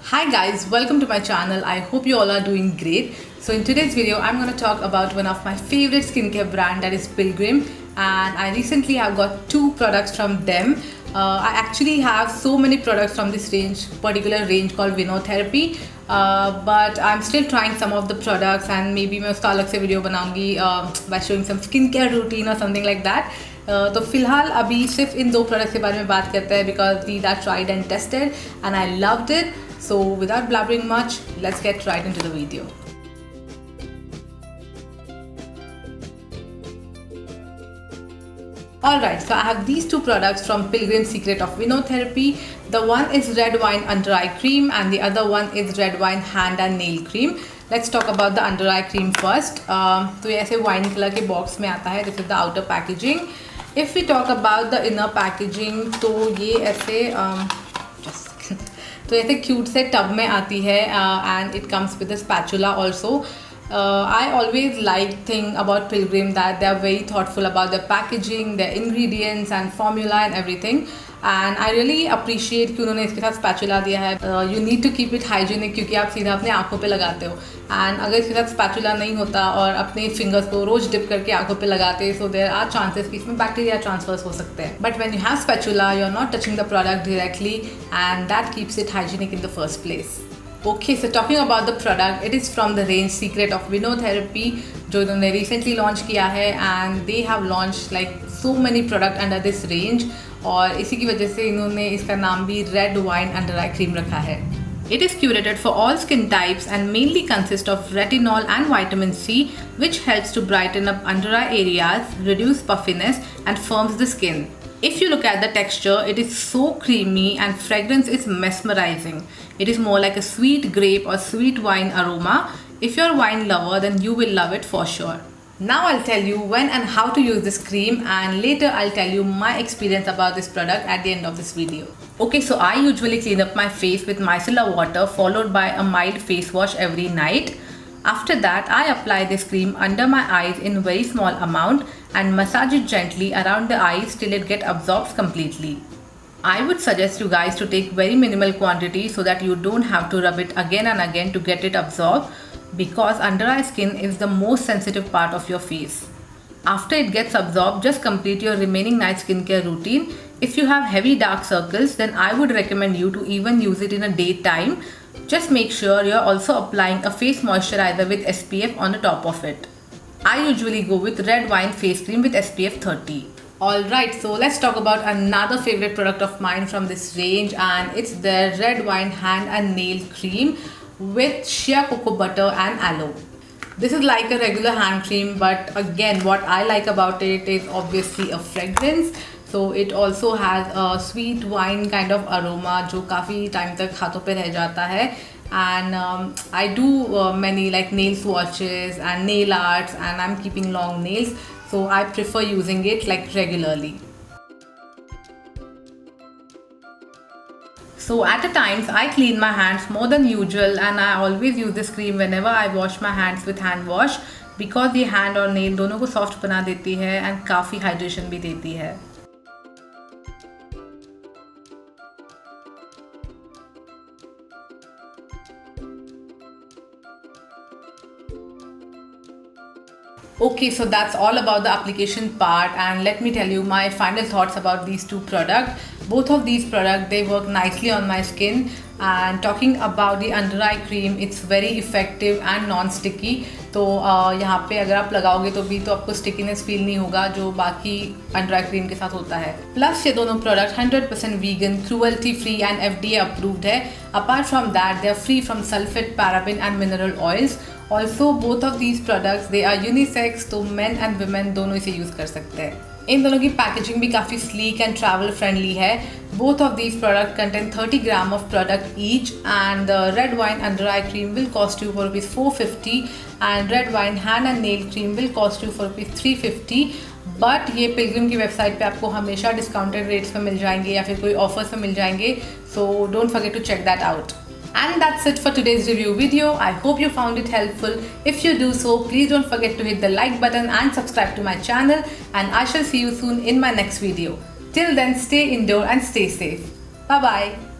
Hi guys, welcome to my channel. I hope you all are doing great. So in today's video, I'm going to talk about one of my favorite skincare brand, that is Pilgrim, and I recently have got two products from them. I actually have so many products from this particular range called Vinotherapy, but I'm still trying some of the products and maybe मैं उसका अलग से video बनाऊंगी by showing some skincare routine or something like that. तो फिलहाल अभी सिर्फ इन दो प्रोडक्ट्स के बारे में बात करते हैं because these are tried and tested and I loved it. So without blabbering much, let's get right into the video. Alright, so I have these two products from Pilgrim Secret of Vinotherapy. The one is Red Wine Under Eye Cream and the other one is Red Wine Hand and Nail Cream. Let's talk about the Under Eye Cream first. तो ये ऐसे wine colour के box में आता है. This is the outer packaging. If we talk about the inner packaging, तो ये ऐसे तो ऐसे क्यूट से टब में आती है and it comes with a spatula also. I always like thing about Pilgrim that they are very thoughtful about their packaging, their ingredients and formula and everything. And I really appreciate कि उन्होंने इसके साथ spatula दिया है. You need to keep it hygienic क्योंकि आप सीधा अपने आँखों पे लगाते हो. And अगर इसके साथ spatula नहीं होता और अपने fingers को रोज dip करके आँखों पे लगाते, so there are chances कि इसमें bacteria transfers हो सकते हैं. But when you have spatula, you are not touching the product directly, and that keeps it hygienic in the first place. Okay, so talking about the product, it is from the range Secret of Vinotherapy, जो इन्होंने recently launch किया है, and they have launched like so many product under this range, और इसी की वजह से इन्होंने इसका नाम भी Red Wine Under Eye Cream रखा है. It is curated for all skin types and mainly consists of retinol and vitamin C, which helps to brighten up under eye areas, reduce puffiness, and firms the skin. If you look at the texture, it is so creamy and fragrance is mesmerizing. It is more like a sweet grape or sweet wine aroma. If you're a wine lover, then you will love it for sure. Now I'll tell you when and how to use this cream, and later I'll tell you my experience about this product at the end of this video. Okay, so I usually clean up my face with micellar water followed by a mild face wash every night. After that, I apply this cream under my eyes in very small amount and massage it gently around the eyes till it gets absorbed completely. I would suggest you guys to take very minimal quantity so that you don't have to rub it again and again to get it absorbed, because under eye skin is the most sensitive part of your face. After it gets absorbed, just complete your remaining night skincare routine. If you have heavy dark circles, then I would recommend you to even use it in a daytime. Just make sure you're also applying a face moisturizer with SPF on the top of it. I usually go with Red Wine Face Cream with SPF 30. Alright, so let's talk about another favorite product of mine from this range, and it's the Red Wine Hand and Nail Cream with shea cocoa butter and aloe. This is like a regular hand cream, but again what I like about it is obviously a fragrance. So it also has a sweet wine kind of aroma जो काफ़ी time तक हाथों पे रह जाता है. And I do many like nail swatches and nail arts, and I'm keeping long nails, so I prefer using it like regularly. So at times I clean my hands more than usual, and I always use this cream whenever I wash my hands with hand wash, because ये hand और nail दोनों को soft बना देती है and काफ़ी hydration भी देती है. Okay, so that's all about the application part, and let me tell you my final thoughts about these two products. Both of these products, they work nicely on my skin, and talking about the under eye cream, it's very effective and non-sticky. तो यहाँ पे अगर आप लगाओगे तो भी तो आपको स्टिकीनेस फील नहीं होगा जो बाकी अंडर आई क्रीम के साथ होता है. प्लस ये दोनों product 100% vegan, cruelty free and FDA approved है. Apart from that they are free from sulphate, paraben and mineral oils. Also both of these products they are unisex, तो men and women दोनों इसे use कर सकते हैं. इन दोनों की packaging भी काफ़ी sleek and travel friendly है. Both of these products contain 30 grams of product each, and the Red Wine Under Eye Cream will cost you for rupees 450 and Red Wine Hand and Nail Cream will cost you for rupees 350. But ये Pilgrim की website पे आपको हमेशा discounted rates में मिल जाएंगे या फिर कोई ऑफर्स में मिल जाएंगे, so don't forget to check that out. And that's it for today's review video. I hope you found it helpful. If you do so, please don't forget to hit the like button and subscribe to my channel, and I shall see you soon in my next video. Till then, stay indoor and stay safe. Bye bye.